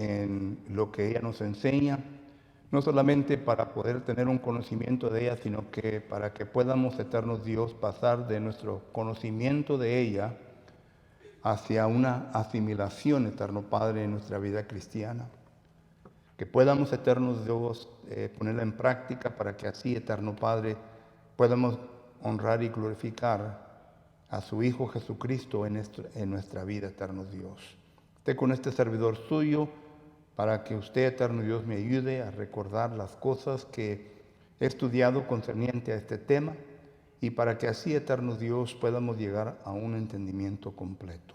en lo que ella nos enseña, no solamente para poder tener un conocimiento de ella, sino que para que podamos, eterno Dios, pasar de nuestro conocimiento de ella hacia una asimilación, eterno Padre, en nuestra vida cristiana. Que podamos, eterno Dios, ponerla en práctica para que así, eterno Padre, podamos honrar y glorificar a su Hijo Jesucristo en nuestra vida, eterno Dios. Esté con este servidor suyo para que usted, eterno Dios, me ayude a recordar las cosas que he estudiado concerniente a este tema y para que así, eterno Dios, podamos llegar a un entendimiento completo.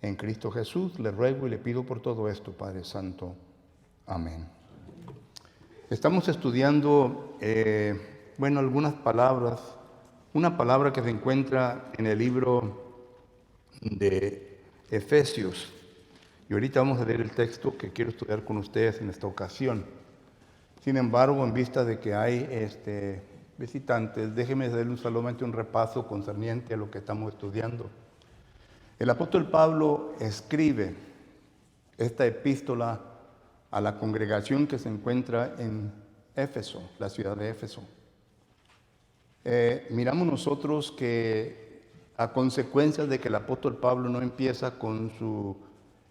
En Cristo Jesús le ruego y le pido por todo esto, Padre Santo. Amén. Estamos estudiando, algunas palabras. Una palabra que se encuentra en el libro de Efesios. Y ahorita vamos a leer el texto que quiero estudiar con ustedes en esta ocasión. Sin embargo, en vista de que hay visitantes, déjenme darle solamente un repaso concerniente a lo que estamos estudiando. El apóstol Pablo escribe esta epístola a la congregación que se encuentra en Éfeso, la ciudad de Éfeso. Miramos nosotros que a consecuencia de que el apóstol Pablo no empieza con su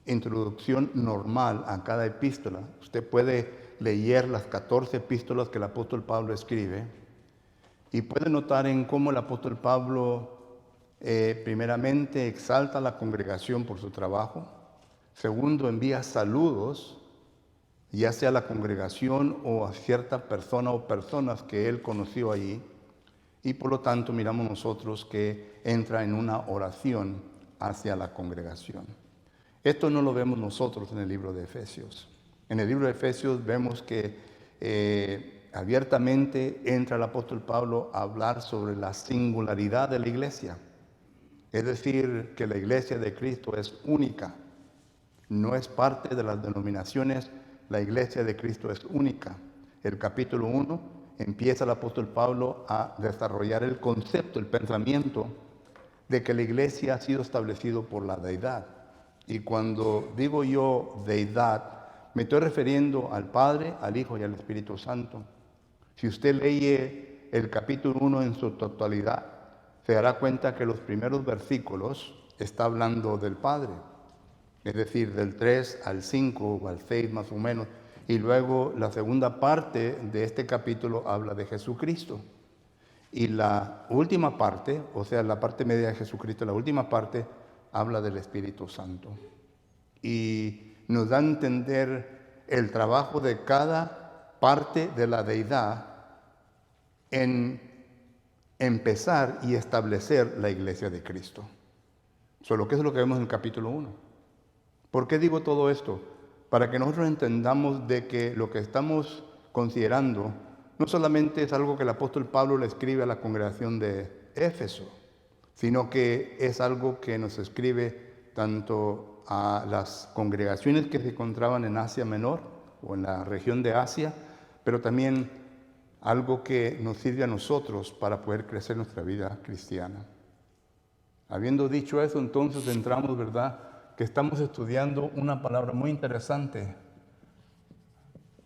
introducción normal a cada epístola, usted puede leer las 14 epístolas que el apóstol Pablo escribe y puede notar en cómo el apóstol Pablo primeramente exalta a la congregación por su trabajo, segundo envía saludos, ya sea a la congregación o a cierta persona o personas que él conoció allí. Y por lo tanto miramos nosotros que entra en una oración hacia la congregación. Esto no lo vemos nosotros en el libro de Efesios. En el libro de Efesios vemos que abiertamente entra el apóstol Pablo a hablar sobre la singularidad de la iglesia. Es decir, que la iglesia de Cristo es única. No es parte de las denominaciones, la iglesia de Cristo es única. El capítulo 1 empieza el apóstol Pablo a desarrollar el concepto, el pensamiento de que la iglesia ha sido establecido por la deidad. Y cuando digo yo deidad, me estoy refiriendo al Padre, al Hijo y al Espíritu Santo. Si usted lee el capítulo 1 en su totalidad, se dará cuenta que los primeros versículos está hablando del Padre. Es decir, del 3 al 5 o al 6 más o menos. Y luego la segunda parte de este capítulo habla de Jesucristo. Y la última parte, o sea, la parte media de Jesucristo, la última parte habla del Espíritu Santo. Y nos da a entender el trabajo de cada parte de la deidad en empezar y establecer la iglesia de Cristo. Solo que es lo que vemos en el capítulo 1. ¿Por qué digo todo esto? Para que nosotros entendamos de que lo que estamos considerando no solamente es algo que el apóstol Pablo le escribe a la congregación de Éfeso, sino que es algo que nos escribe tanto a las congregaciones que se encontraban en Asia Menor o en la región de Asia, pero también algo que nos sirve a nosotros para poder crecer nuestra vida cristiana. Habiendo dicho eso, entonces entramos, ¿verdad?, que estamos estudiando una palabra muy interesante,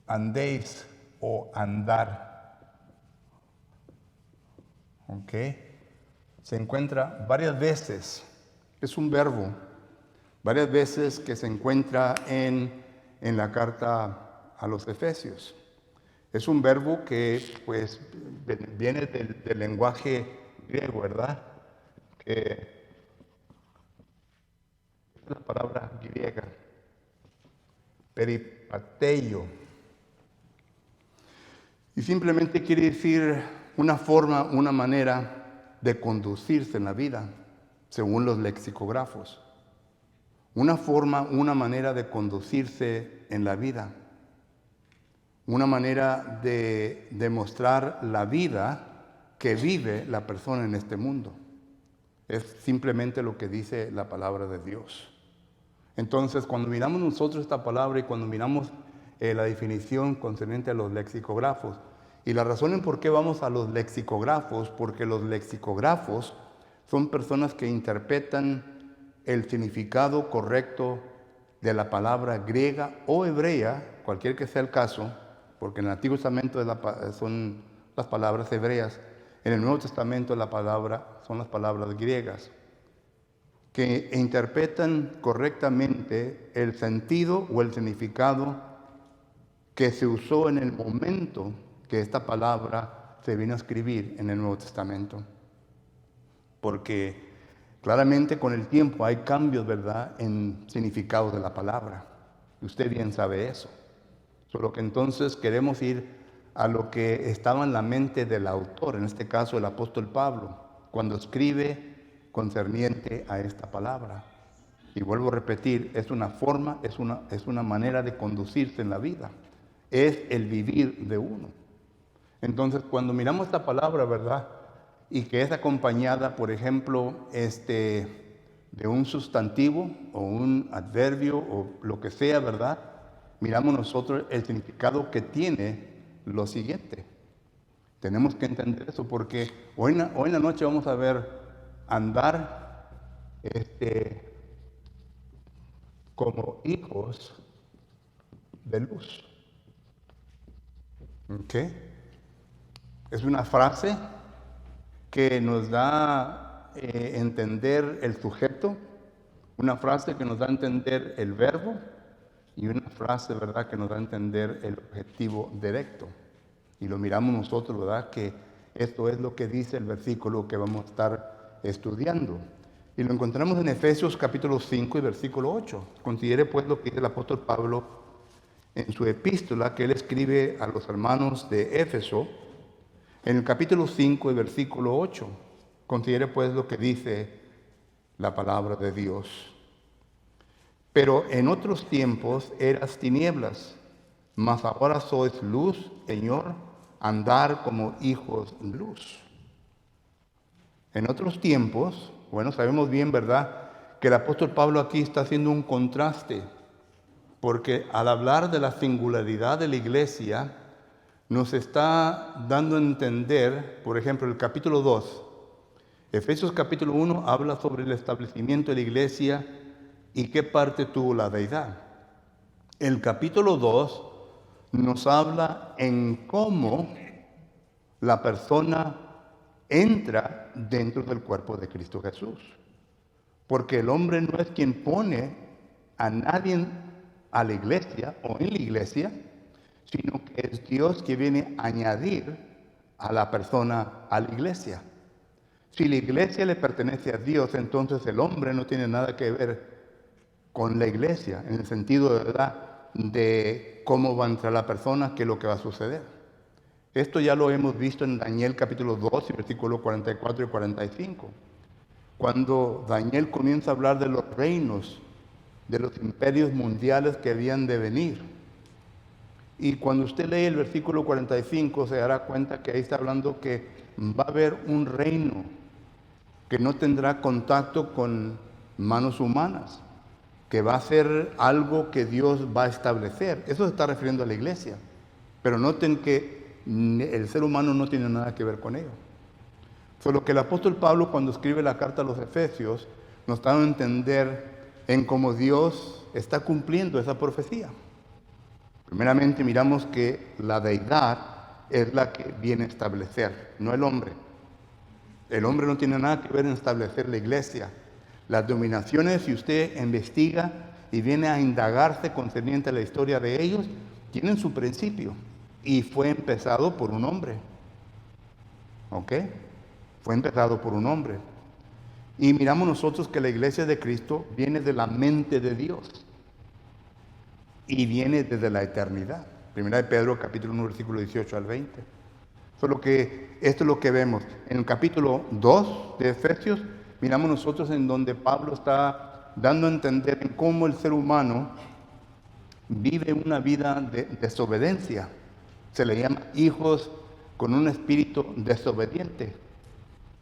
andéis o andar. ¿Ok? Se encuentra varias veces, es un verbo, varias veces que se encuentra en la carta a los Efesios. Es un verbo que pues viene del lenguaje griego, ¿verdad? Que la palabra griega, peripateio, y simplemente quiere decir una forma, una manera de conducirse en la vida, según los lexicógrafos. Una forma, una manera de conducirse en la vida, una manera de demostrar la vida que vive la persona en este mundo. Es simplemente lo que dice la palabra de Dios. Entonces, cuando miramos nosotros esta palabra y cuando miramos la definición concerniente a los lexicógrafos, y la razón en por qué vamos a los lexicógrafos, porque los lexicógrafos son personas que interpretan el significado correcto de la palabra griega o hebrea, cualquier que sea el caso, porque en el Antiguo Testamento son las palabras hebreas, en el Nuevo Testamento son las palabras griegas, que interpretan correctamente el sentido o el significado que se usó en el momento que esta palabra se vino a escribir en el Nuevo Testamento. Porque claramente con el tiempo hay cambios, ¿verdad?, en significado de la palabra. Usted bien sabe eso. Solo que entonces queremos ir a lo que estaba en la mente del autor, en este caso el apóstol Pablo, cuando escribe concerniente a esta palabra. Y vuelvo a repetir, es una forma, es una manera de conducirse en la vida. Es el vivir de uno. Entonces, cuando miramos esta palabra, ¿verdad?, y que es acompañada, por ejemplo, de un sustantivo o un adverbio o lo que sea, ¿verdad?, miramos nosotros el significado que tiene lo siguiente. Tenemos que entender eso porque hoy en la noche vamos a ver andar como hijos de luz. ¿Ok? Es una frase que nos da entender el sujeto, una frase que nos da a entender el verbo y una frase, ¿verdad?, que nos da a entender el objetivo directo. Y lo miramos nosotros, ¿verdad?, que esto es lo que dice el versículo que vamos a estar estudiando. Y lo encontramos en Efesios capítulo 5 y versículo 8. Considere pues lo que dice el apóstol Pablo en su epístola que él escribe a los hermanos de Éfeso, en el capítulo 5 y versículo 8. Considere pues lo que dice la palabra de Dios. Pero en otros tiempos eras tinieblas, mas ahora sois luz, Señor, andar como hijos de luz. En otros tiempos, bueno, sabemos bien, ¿verdad?, que el apóstol Pablo aquí está haciendo un contraste, porque al hablar de la singularidad de la iglesia, nos está dando a entender, por ejemplo, el capítulo 2, Efesios capítulo 1 habla sobre el establecimiento de la iglesia y qué parte tuvo la deidad. El capítulo 2 nos habla en cómo la persona entra dentro del cuerpo de Cristo Jesús. Porque el hombre no es quien pone a nadie a la iglesia o en la iglesia, sino que es Dios que viene a añadir a la persona a la iglesia. Si la iglesia le pertenece a Dios, entonces el hombre no tiene nada que ver con la iglesia, en el sentido de verdad de cómo va a entrar la persona, qué es lo que va a suceder. Esto ya lo hemos visto en Daniel capítulo 2, versículos 44 y 45. Cuando Daniel comienza a hablar de los reinos, de los imperios mundiales que habían de venir. Y cuando usted lee el versículo 45, se dará cuenta que ahí está hablando que va a haber un reino que no tendrá contacto con manos humanas, que va a ser algo que Dios va a establecer. Eso se está refiriendo a la iglesia. Pero noten que el ser humano no tiene nada que ver con ello. Solo que el apóstol Pablo, cuando escribe la carta a los Efesios, nos da a entender en cómo Dios está cumpliendo esa profecía. Primeramente miramos que la deidad es la que viene a establecer, no el hombre. El hombre no tiene nada que ver en establecer la iglesia. Las dominaciones, si usted investiga y viene a indagarse concerniente a la historia de ellos, tienen su principio. Y fue empezado por un hombre. ¿Ok? Fue empezado por un hombre. Y miramos nosotros que la iglesia de Cristo viene de la mente de Dios. Y viene desde la eternidad. Primera de Pedro, capítulo 1, versículo 18 al 20. Solo que esto es lo que vemos. En el capítulo 2 de Efesios, miramos nosotros en donde Pablo está dando a entender en cómo el ser humano vive una vida de desobediencia. Se le llama hijos con un espíritu desobediente.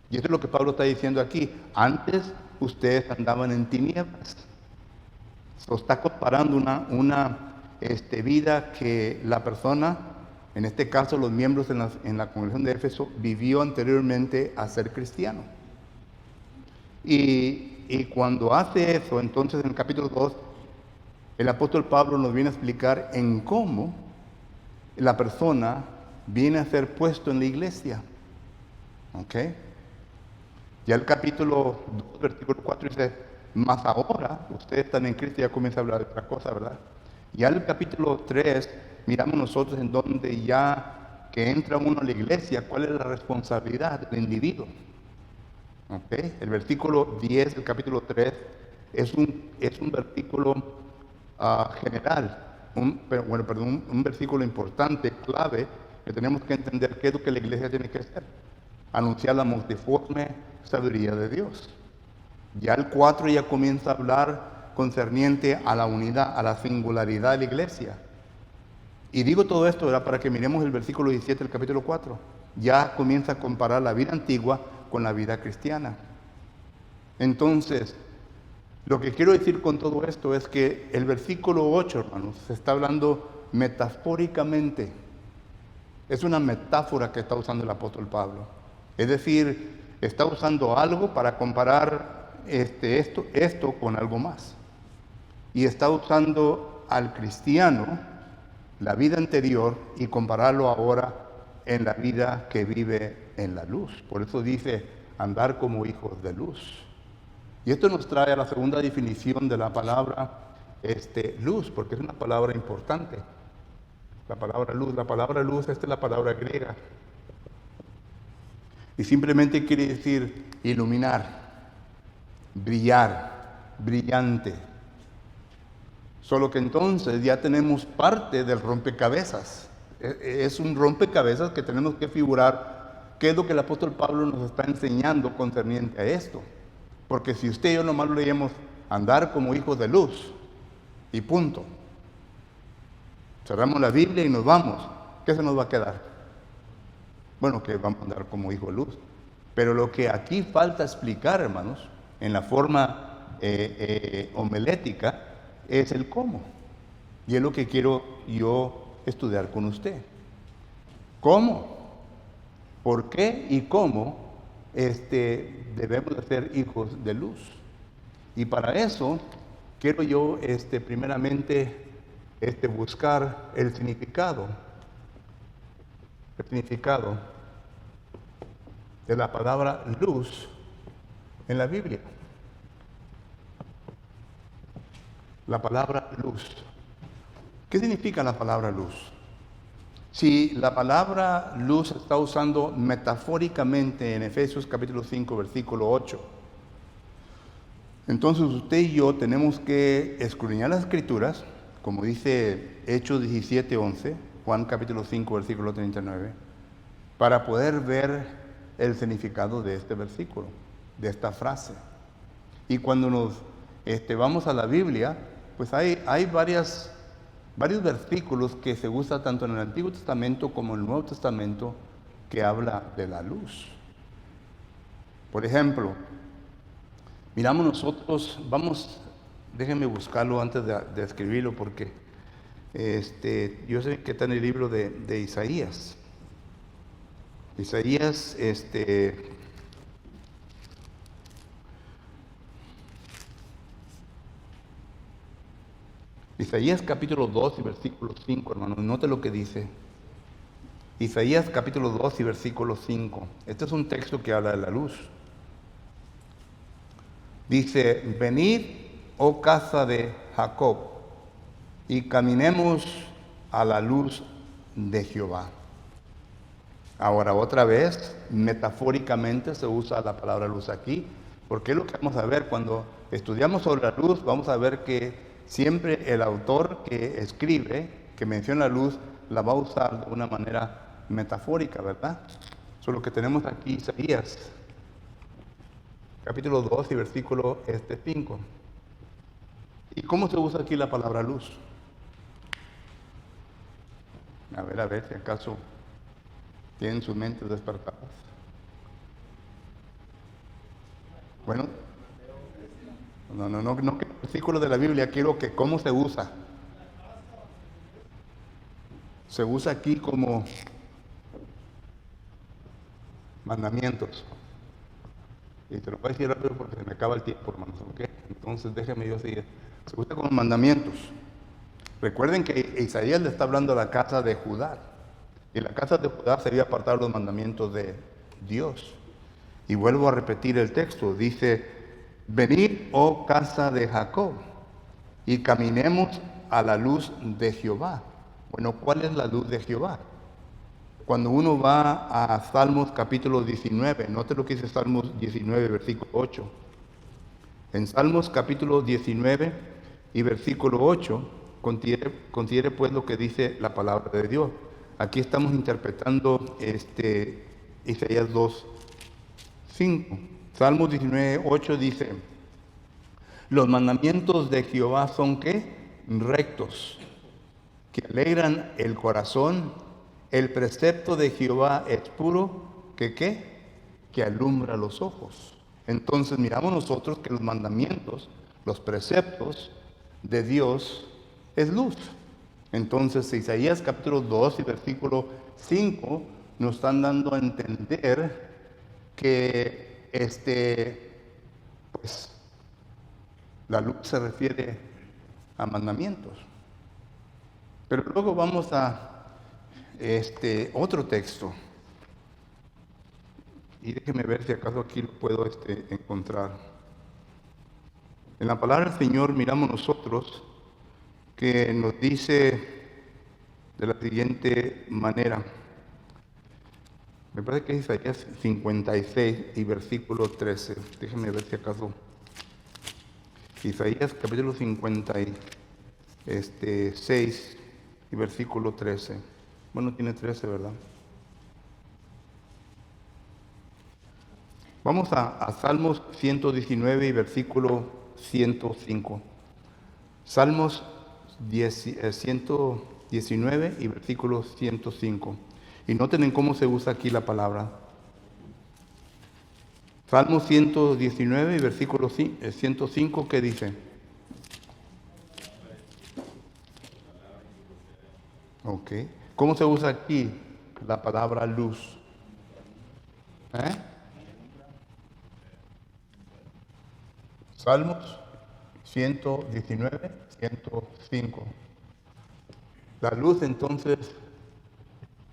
Y eso es lo que Pablo está diciendo aquí. Antes ustedes andaban en tinieblas. Se está comparando una vida que la persona, en este caso los miembros en la congregación de Éfeso, vivió anteriormente a ser cristiano. Y cuando hace eso, entonces en el capítulo 2, el apóstol Pablo nos viene a explicar en cómo la persona viene a ser puesto en la iglesia. ¿Ok? Ya el capítulo 2, versículo 4 dice, mas ahora, ustedes están en Cristo, ya comienza a hablar de otra cosa, ¿verdad? Ya el capítulo 3, miramos nosotros en donde ya que entra uno a la iglesia, ¿cuál es la responsabilidad del individuo? ¿Ok? El versículo 10 del capítulo 3 es un versículo general, un versículo importante, clave, que tenemos que entender qué es lo que la iglesia tiene que hacer. Anunciar la multiforme sabiduría de Dios. Ya el 4 ya comienza a hablar concerniente a la unidad, a la singularidad de la iglesia. Y digo todo esto, ¿verdad?, para que miremos el versículo 17 del capítulo 4. Ya comienza a comparar la vida antigua con la vida cristiana. Entonces, lo que quiero decir con todo esto es que el versículo 8, hermanos, se está hablando metafóricamente. Es una metáfora que está usando el apóstol Pablo. Es decir, está usando algo para comparar esto con algo más. Y está usando al cristiano, la vida anterior, y compararlo ahora en la vida que vive en la luz. Por eso dice, andar como hijos de luz. Y esto nos trae a la segunda definición de la palabra luz, porque es una palabra importante. La palabra luz, esta es la palabra griega. Y simplemente quiere decir iluminar, brillar, brillante. Solo que entonces ya tenemos parte del rompecabezas. Es un rompecabezas que tenemos que figurar qué es lo que el apóstol Pablo nos está enseñando concerniente a esto. Porque si usted y yo nomás lo leemos, andar como hijos de luz, y punto. Cerramos la Biblia y nos vamos. ¿Qué se nos va a quedar? Bueno, que vamos a andar como hijos de luz. Pero lo que aquí falta explicar, hermanos, en la forma homilética, es el cómo. Y es lo que quiero yo estudiar con usted. ¿Cómo? ¿Por qué y cómo debemos de ser hijos de luz? Y para eso quiero yo primeramente buscar el significado de la palabra luz en la Biblia. La palabra luz. ¿Qué significa la palabra luz? Si la palabra luz está usando metafóricamente en Efesios capítulo 5, versículo 8, entonces usted y yo tenemos que escudriñar las Escrituras, como dice Hechos 17, 11, Juan capítulo 5, versículo 39, para poder ver el significado de este versículo, de esta frase. Y cuando nos vamos a la Biblia, pues hay varios versículos que se usan tanto en el Antiguo Testamento como en el Nuevo Testamento que habla de la luz. Por ejemplo, miramos nosotros, déjenme buscarlo antes de escribirlo porque yo sé que está en el libro de Isaías. Isaías, Isaías capítulo 2 y versículo 5, hermanos, note lo que dice. Isaías capítulo 2 y versículo 5. Este es un texto que habla de la luz. Dice, venid, oh casa de Jacob, y caminemos a la luz de Jehová. Ahora, otra vez, metafóricamente se usa la palabra luz aquí, porque es lo que vamos a ver cuando estudiamos sobre la luz. Vamos a ver que siempre el autor que escribe, que menciona la luz, la va a usar de una manera metafórica, ¿verdad? Eso es lo que tenemos aquí, Isaías, capítulo 2 y versículo 5. ¿Y cómo se usa aquí la palabra luz? A ver si acaso tienen sus mentes despertadas. Bueno, no que el versículo de la Biblia, quiero que cómo se usa. Se usa aquí como mandamientos. Y te lo voy a decir rápido porque se me acaba el tiempo, hermanos, ¿ok? Entonces déjeme yo seguir. Se usa como mandamientos. Recuerden que Isaías le está hablando a la casa de Judá. Y la casa de Judá se había apartado los mandamientos de Dios. Y vuelvo a repetir el texto. Dice, venid, oh casa de Jacob, y caminemos a la luz de Jehová. Bueno, ¿cuál es la luz de Jehová? Cuando uno va a Salmos capítulo 19, note lo que dice Salmos 19, versículo 8. En Salmos capítulo 19 y versículo 8, considere pues lo que dice la palabra de Dios. Aquí estamos interpretando Isaías 2, 5. Salmos 19, 8 dice, los mandamientos de Jehová son ¿qué? Rectos, que alegran el corazón. El precepto de Jehová es puro, que ¿qué? Que alumbra los ojos. Entonces miramos nosotros que los mandamientos, los preceptos de Dios es luz. Entonces Isaías capítulo 2 y versículo 5 nos están dando a entender que pues la luz se refiere a mandamientos. Pero luego vamos a otro texto. Y déjeme ver si acaso aquí lo puedo encontrar. En la palabra del Señor miramos nosotros que nos dice de la siguiente manera. Me parece que es Isaías 56 y versículo 13. Déjeme ver si acaso. Isaías capítulo 56 y versículo 13. Bueno, tiene 13, ¿verdad? Vamos a Salmos 119 y versículo 105. Salmos 119 y versículo 105. Y noten en cómo se usa aquí la palabra. Salmos 119 y versículo 105, ¿qué dice? Ok. ¿Cómo se usa aquí la palabra luz? Salmos 119, 105. La luz entonces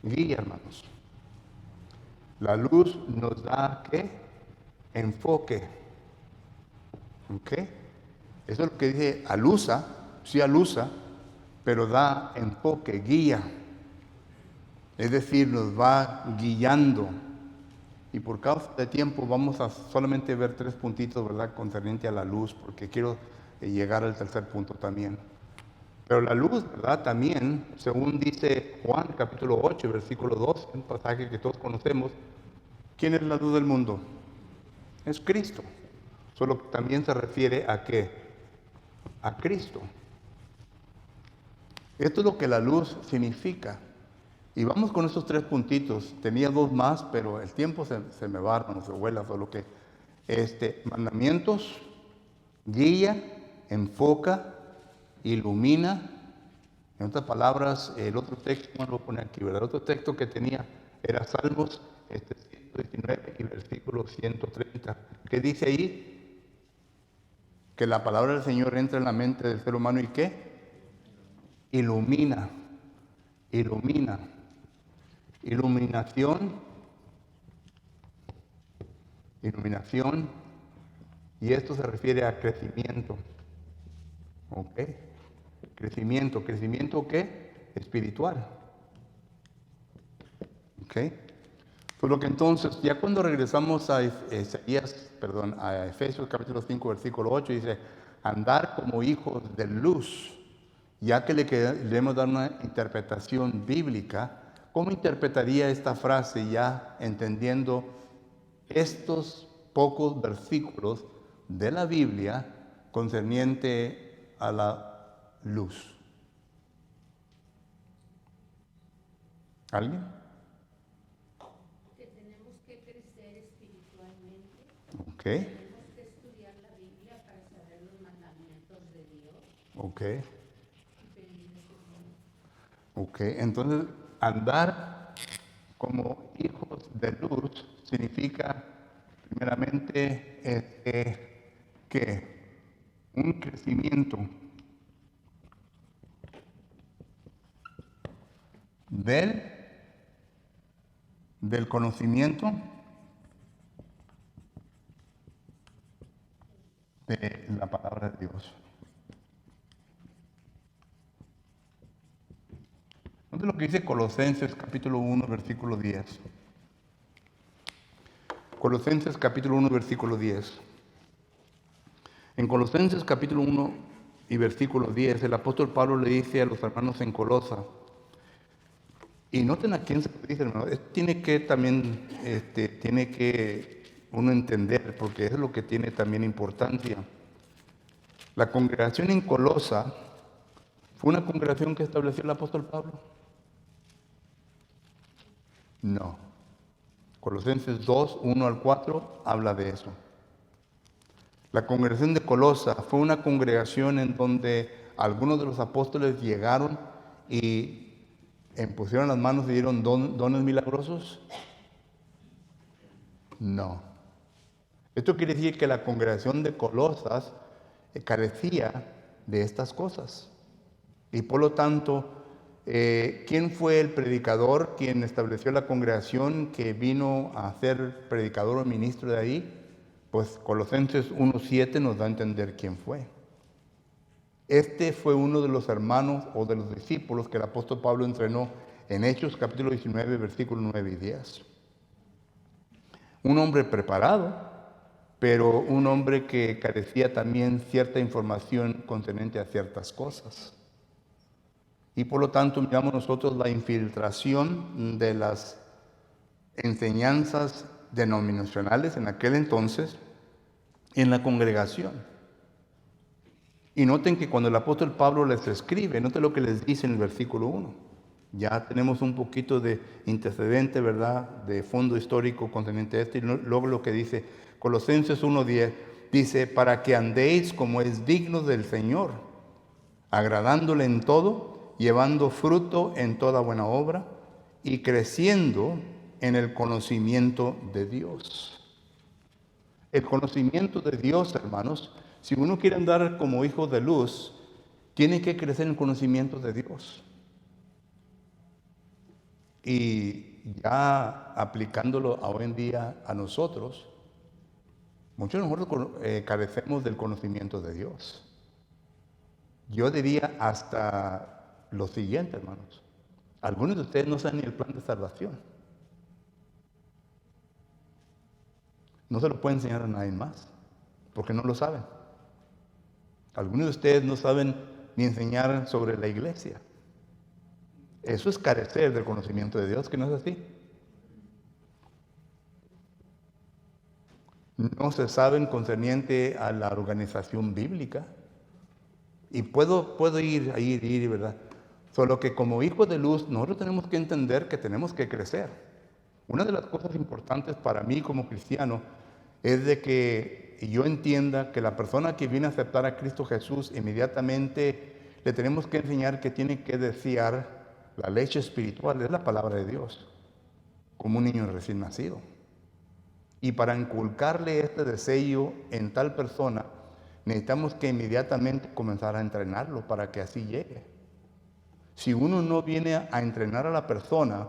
guía, hermanos. La luz nos da ¿qué? Enfoque. ¿Ok? Eso es lo que dice alusa, sí alusa, pero da enfoque, guía. Es decir, nos va guiando. Y por causa de tiempo vamos a solamente ver 3 puntitos, ¿verdad? Concerniente a la luz, porque quiero llegar al tercer punto también. Pero la luz, ¿verdad? También, según dice Juan capítulo 8, versículo 2, un pasaje que todos conocemos, ¿quién es la luz del mundo? Es Cristo. Solo que también se refiere a ¿qué? A Cristo. Esto es lo que la luz significa. Y vamos con esos 3 puntitos. Tenía 2 más, pero el tiempo se me va, no se vuela, solo que mandamientos, guía, enfoca, ilumina. En otras palabras, el otro texto, no lo pone aquí, ¿verdad? El otro texto que tenía era Salmos 119 y versículo 130. ¿Qué dice ahí? Que la palabra del Señor entra en la mente del ser humano y ¿qué? Ilumina, ilumina. Iluminación, y esto se refiere a crecimiento. ¿Ok? ¿Crecimiento qué? Espiritual. ¿Ok? Por lo que entonces, ya cuando regresamos a a Efesios capítulo 5, versículo 8, dice, andar como hijos de luz, ya que le queremos dar una interpretación bíblica. ¿Cómo interpretaría esta frase ya entendiendo estos pocos versículos de la Biblia concerniente a la luz? ¿Alguien? Que tenemos que crecer espiritualmente. Ok. Tenemos que estudiar la Biblia para saber los mandamientos de Dios. Ok. Ok, entonces andar como hijos de luz significa primeramente que un crecimiento del, del conocimiento de la palabra de Dios. Note lo que dice Colosenses capítulo 1, versículo 10. Colosenses capítulo 1, versículo 10. En Colosenses capítulo 1 y versículo 10, el apóstol Pablo le dice a los hermanos en Colosa, y noten a quién se lo dice, hermano, esto tiene que también, tiene que uno entender, porque es lo que tiene también importancia. La congregación en Colosa fue una congregación que estableció el apóstol Pablo. No. Colosenses 2, 1 al 4 habla de eso. La congregación de Colosa fue una congregación en donde algunos de los apóstoles llegaron y impusieron las manos y dieron dones milagrosos. No. Esto quiere decir que la congregación de Colosas carecía de estas cosas. Y por lo tanto, ¿quién fue el predicador, quien estableció la congregación que vino a ser predicador o ministro de ahí? Pues Colosenses 1:7 nos da a entender quién fue. Este fue uno de los hermanos o de los discípulos que el apóstol Pablo entrenó en Hechos capítulo 19, versículos 9 y 10. Un hombre preparado, pero un hombre que carecía también cierta información concerniente a ciertas cosas. Y por lo tanto miramos nosotros la infiltración de las enseñanzas denominacionales en aquel entonces en la congregación. Y noten que cuando el apóstol Pablo les escribe, noten lo que les dice en el versículo 1. Ya tenemos un poquito de antecedente, ¿verdad? De fondo histórico concerniente a esto. Y luego lo que dice Colosenses 1:10, dice, para que andéis como es digno del Señor, agradándole en todo, llevando fruto en toda buena obra y creciendo en el conocimiento de Dios. El conocimiento de Dios, hermanos, si uno quiere andar como hijo de luz, tiene que crecer en el conocimiento de Dios. Y ya aplicándolo a hoy en día a nosotros, muchos de nosotros carecemos del conocimiento de Dios. Yo diría hasta lo siguiente, hermanos. Algunos de ustedes no saben ni el plan de salvación. No se lo pueden enseñar a nadie más, porque no lo saben. Algunos de ustedes no saben ni enseñar sobre la iglesia. Eso es carecer del conocimiento de Dios, que no es así. No se saben concerniente a la organización bíblica. Y puedo ir, ¿verdad? Solo que como hijos de luz, nosotros tenemos que entender que tenemos que crecer. Una de las cosas importantes para mí como cristiano es de que yo entienda que la persona que viene a aceptar a Cristo Jesús, inmediatamente le tenemos que enseñar que tiene que desear la leche espiritual, es la palabra de Dios, como un niño recién nacido. Y para inculcarle este deseo en tal persona, necesitamos que inmediatamente comenzar a entrenarlo para que así llegue. Si uno no viene a entrenar a la persona,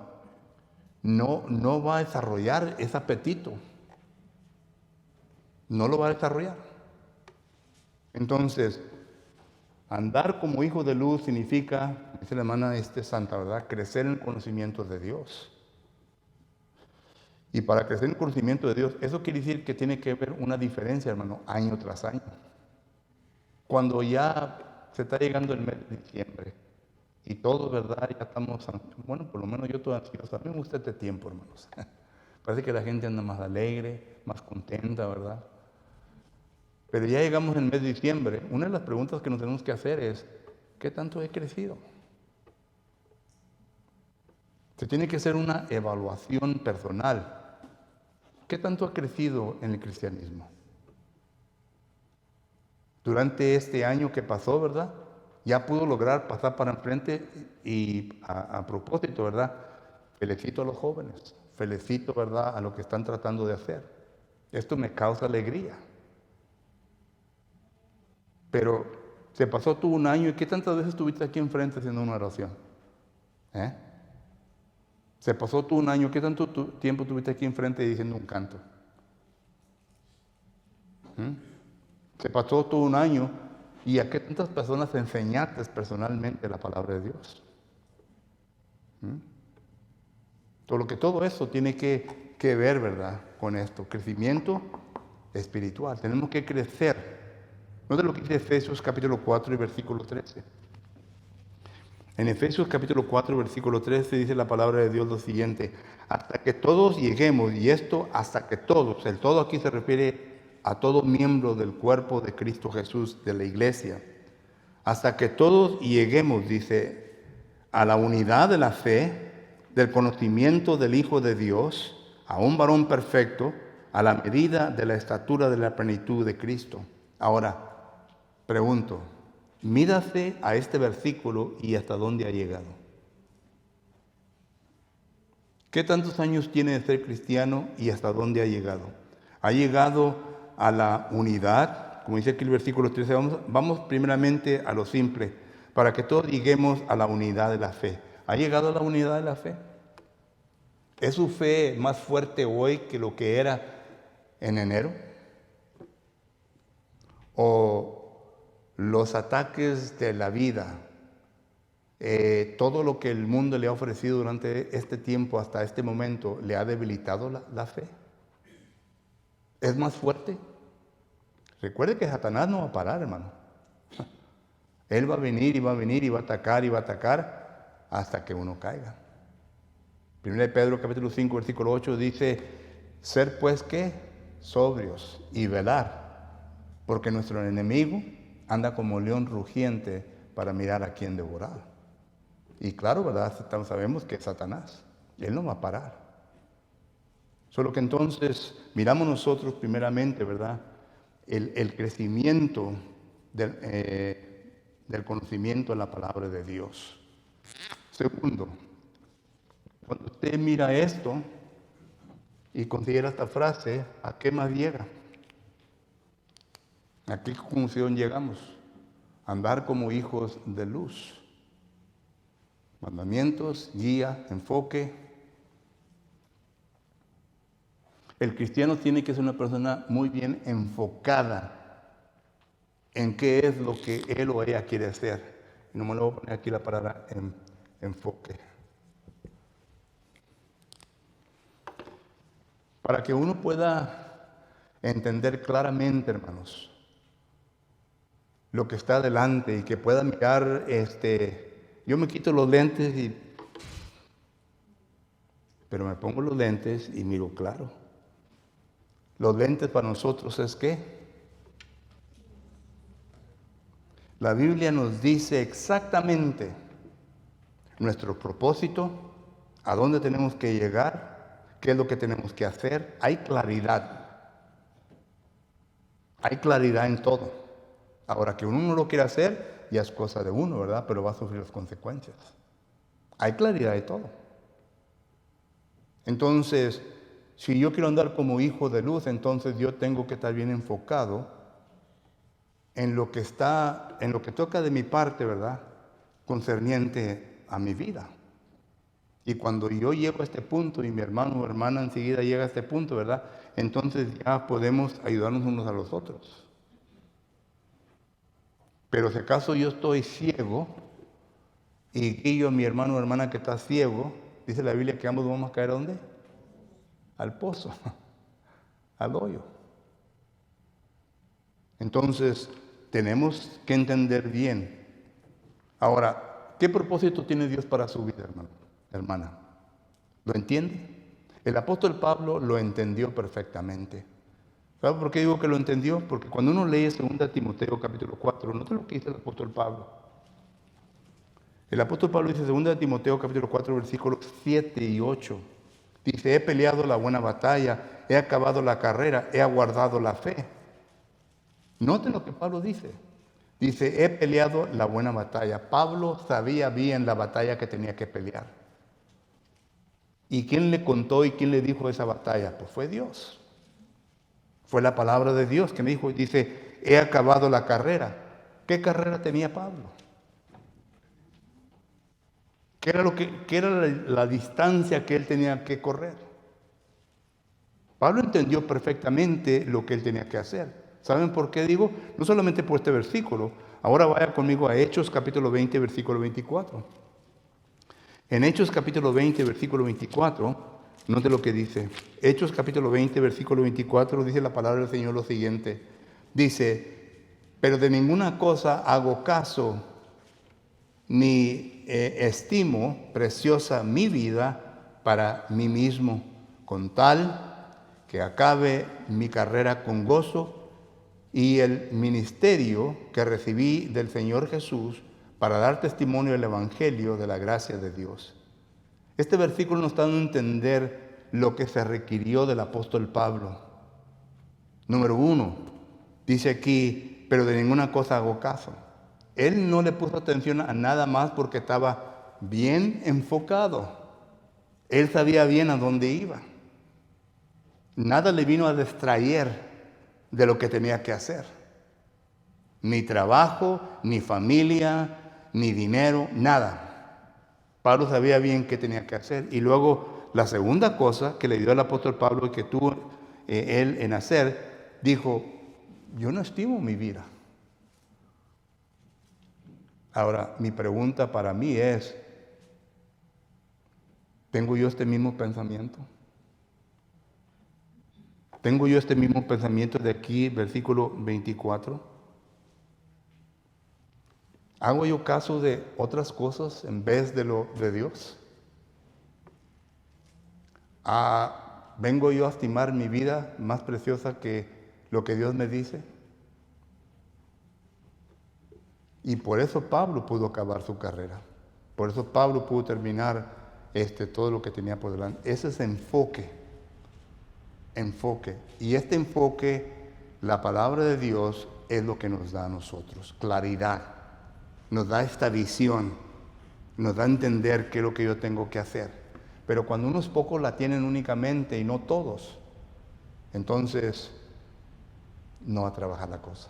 no va a desarrollar ese apetito. No lo va a desarrollar. Entonces, andar como hijo de luz significa, dice la hermana santa, ¿verdad? Crecer en el conocimiento de Dios. Y para crecer en el conocimiento de Dios, eso quiere decir que tiene que haber una diferencia, hermano, año tras año. Cuando ya se está llegando el mes de diciembre y todos, ¿verdad? Ya estamos, bueno, por lo menos yo estoy ansioso. A mí me gusta este tiempo, hermanos. Parece que la gente anda más alegre, más contenta, ¿verdad? Pero ya llegamos en el mes de diciembre. Una de las preguntas que nos tenemos que hacer es, ¿qué tanto he crecido? Se tiene que hacer una evaluación personal. ¿Qué tanto ha crecido en el cristianismo? Durante este año que pasó, ¿verdad? Ya pudo lograr pasar para enfrente y a propósito, ¿verdad? Felicito a los jóvenes, felicito, ¿verdad? A lo que están tratando de hacer. Esto me causa alegría. Pero se pasó tú un año y ¿qué tantas veces estuviste aquí enfrente haciendo una oración? ¿Eh? Se pasó tú un año, ¿qué tanto tiempo tuviste aquí enfrente diciendo un canto? ¿Mm? Se pasó todo un año y a qué tantas personas enseñaste personalmente la palabra de Dios. Todo eso tiene que ver, ¿verdad? Con esto, crecimiento espiritual. Tenemos que crecer. Note lo que dice Efesios capítulo 4 y versículo 13. En Efesios capítulo 4, versículo 13 dice la palabra de Dios lo siguiente: hasta que todos lleguemos, y esto hasta que todos, el todo aquí se refiere a todo miembro del cuerpo de Cristo Jesús, de la iglesia, hasta que todos lleguemos, dice, a la unidad de la fe, del conocimiento del Hijo de Dios, a un varón perfecto, a la medida de la estatura de la plenitud de Cristo. Ahora, pregunto, mídase a este versículo y hasta dónde ha llegado. ¿Qué tantos años tiene de ser cristiano y hasta dónde ha llegado? ¿Ha llegado a la unidad? Como dice aquí el versículo 13, vamos primeramente a lo simple, para que todos lleguemos a la unidad de la fe. ¿Ha llegado a la unidad de la fe? ¿Es su fe más fuerte hoy que lo que era en enero? ¿O los ataques de la vida, todo lo que el mundo le ha ofrecido durante este tiempo hasta este momento, le ha debilitado la fe? ¿Es más fuerte? Recuerde que Satanás no va a parar, hermano. Él va a venir y va a venir y va a atacar y va a atacar hasta que uno caiga. 1 Pedro capítulo 5 versículo 8 dice: ser pues ¿qué? Sobrios y velar, porque nuestro enemigo anda como león rugiente para mirar a quién devorar. Y claro, ¿verdad? Sabemos que es Satanás. Él no va a parar. Solo que entonces miramos nosotros primeramente, ¿verdad? El crecimiento del conocimiento de la palabra de Dios. Segundo, cuando usted mira esto y considera esta frase, ¿a qué más llega? ¿A qué conclusión llegamos? Andar como hijos de luz. Mandamientos, guía, enfoque. El cristiano tiene que ser una persona muy bien enfocada en qué es lo que él o ella quiere hacer. Y no me lo voy a poner aquí la palabra enfoque. Para que uno pueda entender claramente, hermanos, lo que está adelante y que pueda mirar, yo me quito los lentes, pero me pongo los lentes y miro claro. Los lentes para nosotros es ¿qué? La Biblia nos dice exactamente nuestro propósito, a dónde tenemos que llegar, qué es lo que tenemos que hacer. Hay claridad en todo. Ahora, que uno no lo quiere hacer, ya es cosa de uno, ¿verdad? Pero va a sufrir las consecuencias. Hay claridad de todo. Entonces, si yo quiero andar como hijo de luz, entonces yo tengo que estar bien enfocado en lo que toca de mi parte, ¿verdad? Concerniente a mi vida. Y cuando yo llego a este punto y mi hermano o hermana enseguida llega a este punto, ¿verdad? Entonces ya podemos ayudarnos unos a los otros. Pero si acaso yo estoy ciego y guío a mi hermano o hermana que está ciego, dice la Biblia que ambos vamos a caer ¿a dónde? Al pozo, al hoyo. Entonces, tenemos que entender bien. Ahora, ¿qué propósito tiene Dios para su vida, hermano, hermana? ¿Lo entiende? El apóstol Pablo lo entendió perfectamente. ¿Sabe por qué digo que lo entendió? Porque cuando uno lee 2 Timoteo capítulo 4, note lo que dice el apóstol Pablo. El apóstol Pablo dice 2 Timoteo capítulo 4, versículos 7 y 8. Dice: he peleado la buena batalla, he acabado la carrera, he aguardado la fe. Noten lo que Pablo dice. Dice: he peleado la buena batalla. Pablo sabía bien la batalla que tenía que pelear. ¿Y quién le contó y quién le dijo esa batalla? Pues fue Dios. Fue la palabra de Dios que me dijo. Dice: he acabado la carrera. ¿Qué carrera tenía Pablo? qué era la distancia que él tenía que correr? Pablo entendió perfectamente lo que él tenía que hacer. ¿Saben por qué digo? No solamente por este versículo. Ahora vaya conmigo a Hechos capítulo 20, versículo 24. En Hechos capítulo 20, versículo 24, note lo que dice. Hechos capítulo 20, versículo 24, dice la palabra del Señor lo siguiente. Dice, pero de ninguna cosa hago caso, ni estimo preciosa mi vida para mí mismo, con tal que acabe mi carrera con gozo y el ministerio que recibí del Señor Jesús para dar testimonio del Evangelio de la gracia de Dios. Este versículo nos está dando a entender lo que se requirió del apóstol Pablo. Número 1, dice aquí, pero de ninguna cosa hago caso. Él no le puso atención a nada más porque estaba bien enfocado. Él sabía bien a dónde iba. Nada le vino a distraer de lo que tenía que hacer. Ni trabajo, ni familia, ni dinero, nada. Pablo sabía bien qué tenía que hacer. Y luego la segunda cosa que le dio el apóstol Pablo y que tuvo él en hacer, dijo, yo no estimo mi vida. Ahora, mi pregunta para mí es, ¿tengo yo este mismo pensamiento? ¿Tengo yo este mismo pensamiento de aquí, versículo 24? ¿Hago yo caso de otras cosas en vez de lo de Dios? ¿Vengo yo a estimar mi vida más preciosa que lo que Dios me dice? Y por eso Pablo pudo acabar su carrera. Por eso Pablo pudo terminar todo lo que tenía por delante. Ese es enfoque. Y este enfoque, la palabra de Dios, es lo que nos da a nosotros. Claridad. Nos da esta visión. Nos da a entender qué es lo que yo tengo que hacer. Pero cuando unos pocos la tienen únicamente y no todos, entonces no va a trabajar la cosa.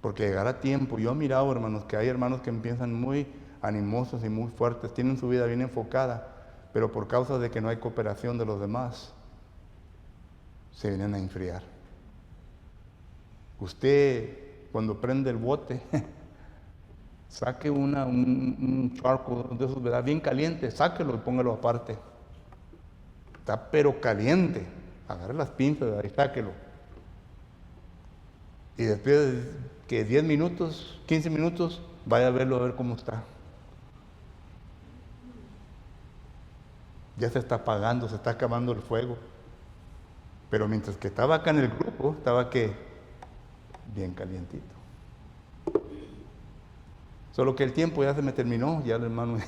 Porque llegará tiempo, yo he mirado, hermanos, que hay hermanos que empiezan muy animosos y muy fuertes, tienen su vida bien enfocada, pero por causa de que no hay cooperación de los demás, se vienen a enfriar. Usted, cuando prende el bote, saque un charco de esos, ¿verdad? Bien caliente, sáquelo y póngalo aparte. Está pero caliente, agarre las pinzas, ¿verdad? Y sáquelo. Y después de que 10 minutos, 15 minutos, vaya a verlo, a ver cómo está. Ya se está apagando, se está acabando el fuego. Pero mientras que estaba acá en el grupo, estaba que bien calientito. Solo que el tiempo ya se me terminó, ya el hermano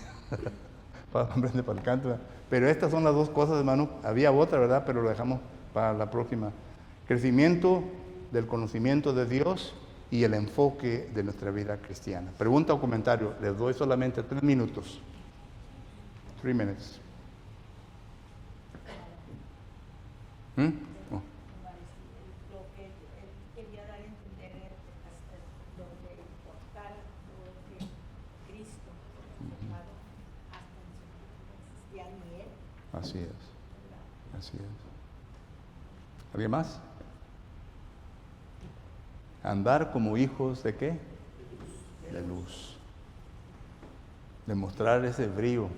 para el canto. Pero estas son las dos cosas, hermano. Había otra, ¿verdad? Pero lo dejamos para la próxima. Crecimiento del conocimiento de Dios y el enfoque de nuestra vida cristiana. Pregunta o comentario. Les doy solamente 3 minutos. 3 minutes. Lo que él quería dar a entender hasta donde importara todo que Cristo formado hasta en su vida no existía ni él. Así es. Así es. ¿Alguien más? Andar como hijos de ¿qué? De luz. Demostrar ese brillo,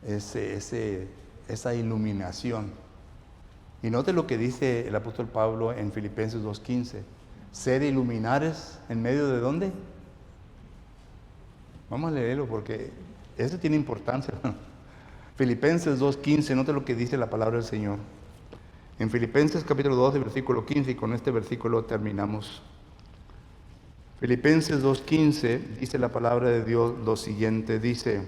esa iluminación. Y note lo que dice el apóstol Pablo en Filipenses 2:15. Ser iluminares en medio de ¿dónde? Vamos a leerlo porque eso tiene importancia. Filipenses 2:15, note lo que dice la palabra del Señor. En Filipenses capítulo 2, versículo 15, y con este versículo terminamos. Filipenses 2:15 dice la palabra de Dios lo siguiente, dice,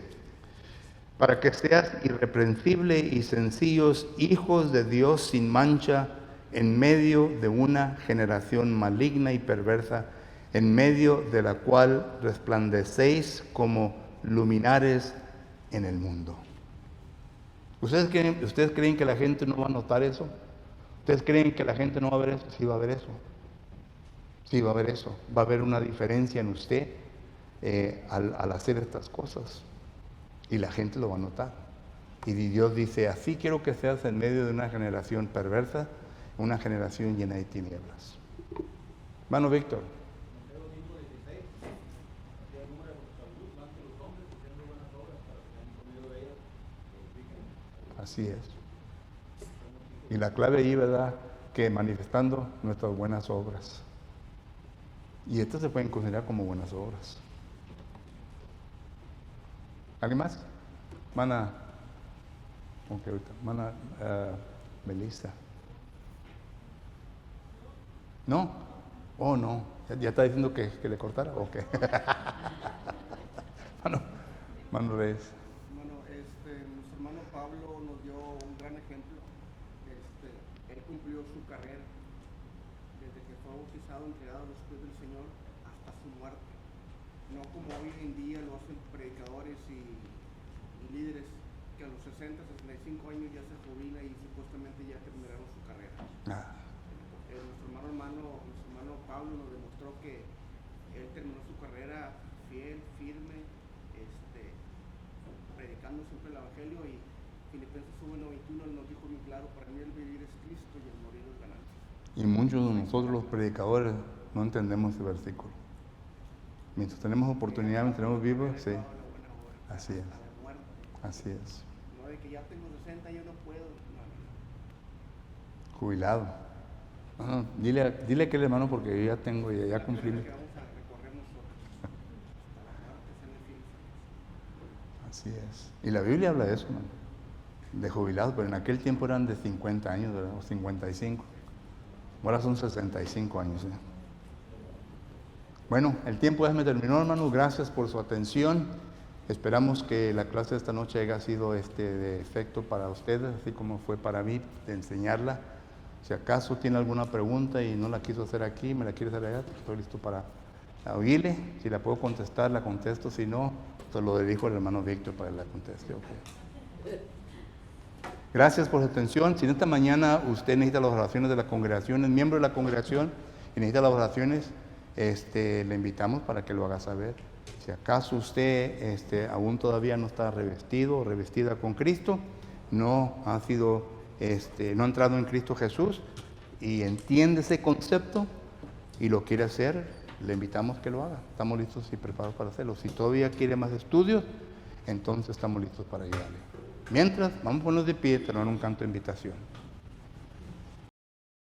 para que seas irreprensible y sencillos, hijos de Dios sin mancha, en medio de una generación maligna y perversa, en medio de la cual resplandecéis como luminares en el mundo. ¿Ustedes creen que la gente no va a notar eso? ¿Ustedes creen que la gente no va a ver eso? Sí va a ver eso. Sí va a haber eso. Va a haber una diferencia en usted al hacer estas cosas. Y la gente lo va a notar. Y Dios dice, así quiero que seas en medio de una generación perversa, una generación llena de tinieblas. Hermano Víctor. Así es. Y la clave ahí, ¿verdad? Que manifestando nuestras buenas obras. Y estas se pueden considerar como buenas obras. ¿Alguien más? Hermana, ok, ahorita. Hermana Melissa. ¿No? Oh, no. ¿Ya está diciendo que le cortara? Ok. Hermano Reyes. Nuestro hermano Pablo nos dio un gran ejemplo. Él cumplió su carrera desde que fue bautizado, entregado a los pies del Señor hasta su muerte. No como hoy en día lo hacen predicadores y líderes que a los 60, 65 años ya se jubila y supuestamente ya terminaron su carrera. Nuestro hermano Pablo nos demostró que él terminó su carrera fiel, firme, predicando siempre el Evangelio, y Filipenses 1:21 nos dijo muy claro: para mí el vivir es Cristo y el morir es ganancia. Y muchos de nosotros los predicadores no entendemos ese versículo. Mientras tenemos oportunidad, mientras tenemos vivos, sí. Así es. Así es. No de que ya tengo 60, yo no puedo. No. Jubilado. No, dile a aquel hermano, porque yo ya tengo, ya cumplí. Que vamos a recorrer nosotros hasta la muerte, ser fieles. Así es. Y la Biblia habla de eso, hermano. De jubilados, pero en aquel tiempo eran de 50 años, ¿verdad? O 55. Ahora son 65 años. Bueno, el tiempo ya me terminó, hermano. Gracias por su atención. Esperamos que la clase de esta noche haya sido de efecto para ustedes, así como fue para mí, de enseñarla. Si acaso tiene alguna pregunta y no la quiso hacer aquí, me la quiere hacer allá, estoy listo para oírle. Si la puedo contestar, la contesto. Si no, se lo dirijo al hermano Víctor para que la conteste. Okay. Gracias por su atención. Si en esta mañana usted necesita las oraciones de la congregación, es miembro de la congregación y necesita las oraciones, le invitamos para que lo haga saber. Si acaso usted aún todavía no está revestido o revestida con Cristo, no ha entrado en Cristo Jesús y entiende ese concepto y lo quiere hacer, le invitamos que lo haga. Estamos listos y preparados para hacerlo. Si todavía quiere más estudios, entonces estamos listos para ayudarle. Mientras, vamos a ponernos de pie, tener un canto de invitación.